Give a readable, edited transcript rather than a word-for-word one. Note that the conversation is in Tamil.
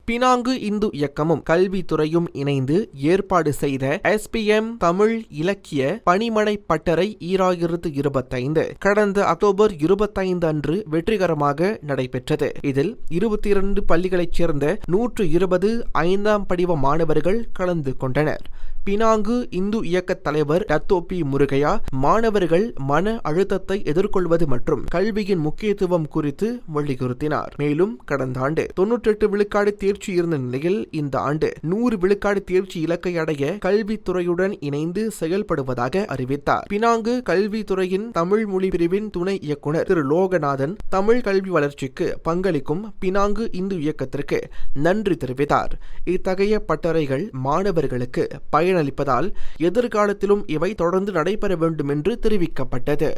பினாங்கு இந்து இயக்கமும் கல்வித்துறையும் இணைந்து ஏற்பாடு செய்த SPM தமிழ் இலக்கிய பணிமனை பட்டறை 2025 கடந்த அக்டோபர் 25 அன்று வெற்றிகரமாக நடைபெற்றது. இதில் 22 பள்ளிகளைச் சேர்ந்த 120 5ஆம் படிவ மாணவர்கள் கலந்து கொண்டனர். பினாங்கு இந்து இயக்க தலைவர் டத்தோபி முருகையா மாணவர்கள் மன அழுத்தத்தை எதிர்கொள்வது மற்றும் கல்வியின் முக்கியத்துவம் குறித்து வலியுறுத்தினார். மேலும் கடந்த ஆண்டு 98 விழுக்காடு தேர்ச்சி இருந்த நிலையில் இந்த ஆண்டு 100 விழுக்காடு தேர்ச்சி இலக்கை அடைய கல்வித்துறையுடன் இணைந்து செயல்படுவதாக அறிவித்தார். பினாங்கு கல்வித்துறையின் தமிழ் மொழி பிரிவின் துணை இயக்குனர் திரு லோகநாதன் தமிழ் கல்வி வளர்ச்சிக்கு பங்களிக்கும் பினாங்கு இந்து இயக்கத்திற்கு நன்றி தெரிவித்தார். இத்தகைய பட்டறைகள் மாணவர்களுக்கு பயனளிப்பதால் எதிர்காலத்திலும் இவை தொடர்ந்து நடைபெற வேண்டும் என்று தெரிவிக்கப்பட்டது.